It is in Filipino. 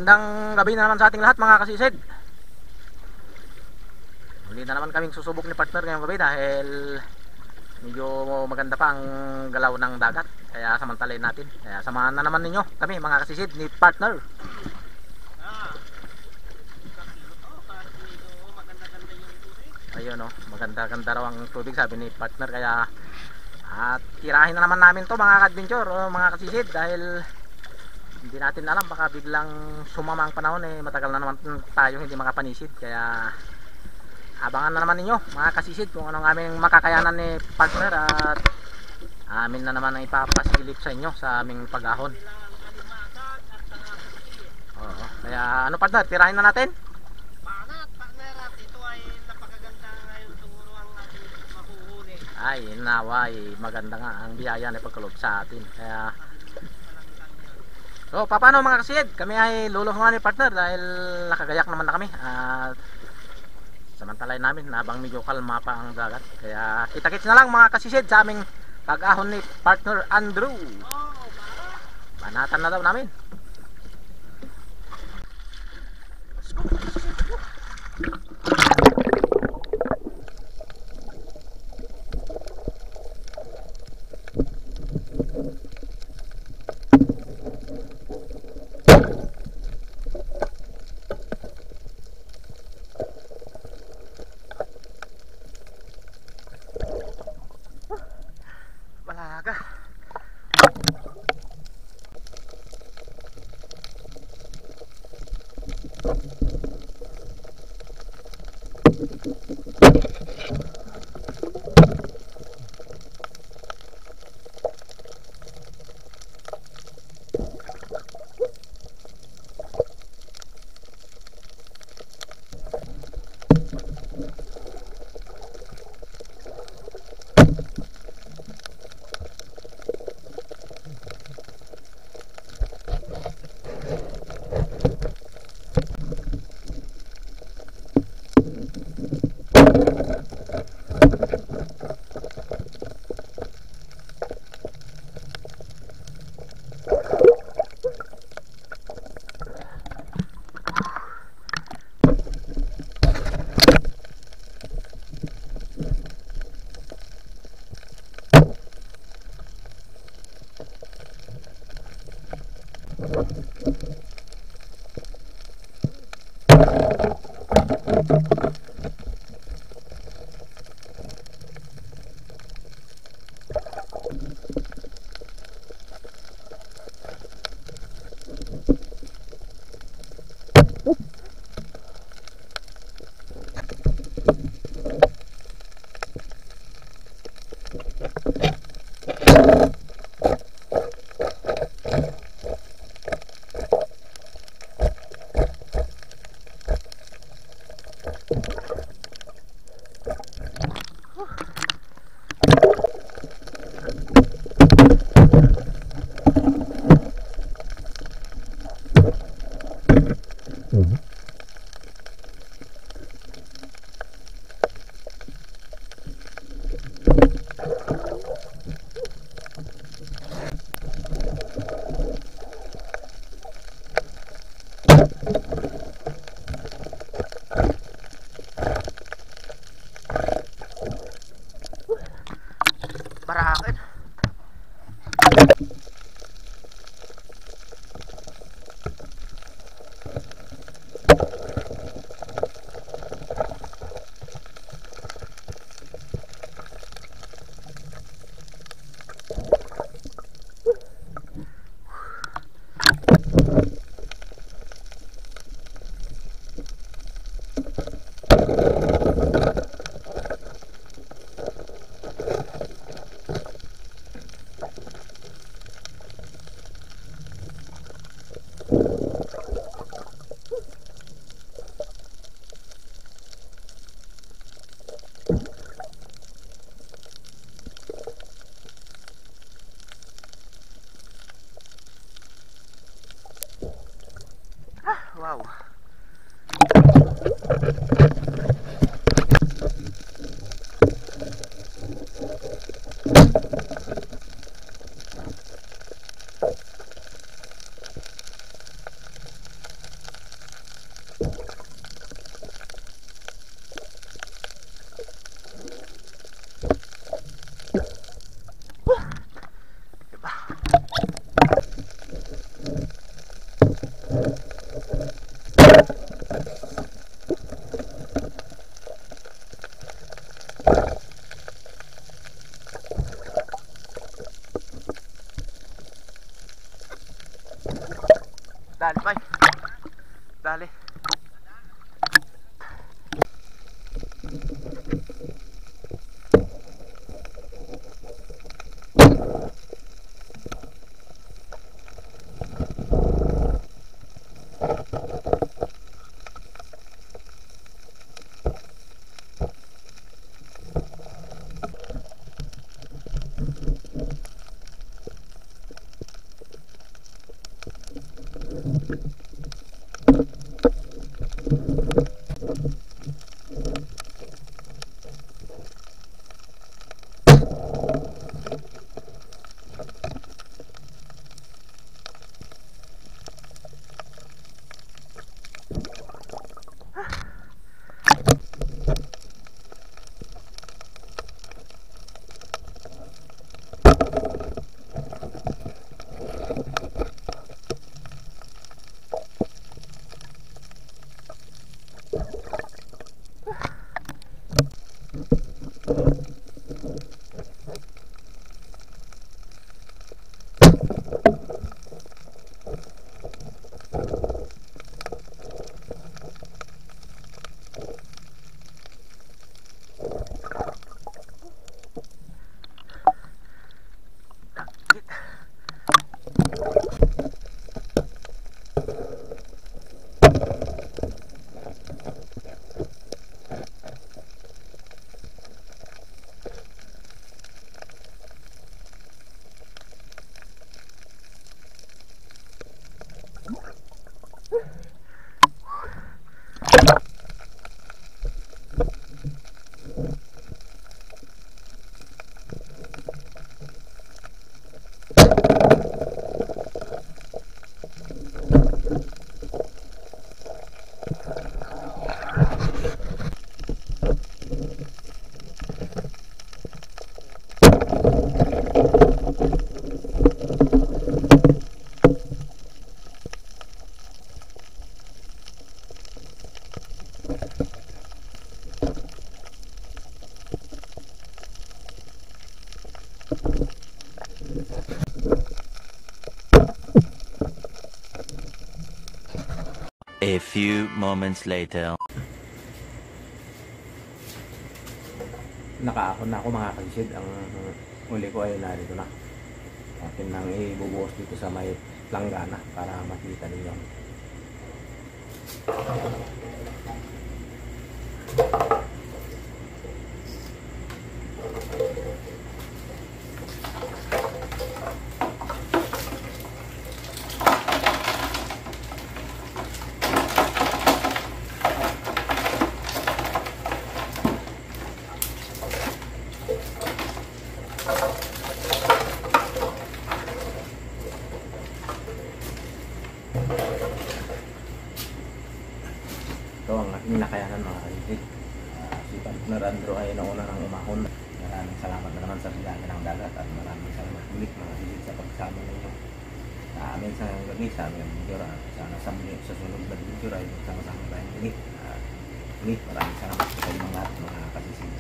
Magandang gabi na naman sa ating lahat mga kasisid. Muli na naman kaming susubok ni partner ngayong gabi dahil medyo maganda pa ang galaw ng dagat. Kaya samantalin natin. Kaya samahan na naman ninyo kami mga kasisid ni partner. Ayun o, maganda-ganda raw ang tubig sabi ni partner. Kaya at tirahin na naman namin to mga adventure o mga kasisid dahil hindi natin alam, baka biglang sumama ang panahon matagal na naman tayo hindi makapanisid. Kaya abangan na naman ninyo mga kasisid kung anong aming makakayanan ni partner at amin na naman ang ipapasilip sa inyo sa aming pag-ahon. Oo, kaya ano partner, tirahin na natin? Partner, at ito ay napakaganda ngayon siguro ang ating makuhuli. Ay naway, maganda nga ang biyaya na pagkalob sa atin. Kaya so, paano mga kasid? Kami ay luluhungan ni partner dahil nakagayak naman na kami at samantalahin namin habang medyo kalma pa ang dagat. Kaya kita-kits na lang mga kasisid sa aming pag-ahon ni partner Andrew. Banatan na daw namin. Let's go. Balaga. Dali pa. Dali. A few moments later. Nakaakon na ako mga kalisid. Ang uli ko ay narito na. Atin nang ibubuhos dito sa may planggana para makita ninyo. Ito ang aking nakayanan mga kalisid. Si Partner Andrew ay nauna ng umahon. Maraming salamat na naman sa bilangan ng dagat at maraming salamat ulit mga kalisid sa pagsama ninyo sa amin sa gabi sa aming video. Sana sa sunod na video ay sama-sama tayong ulit. Ulit maraming salamat sa inyong lahat mga kalisid.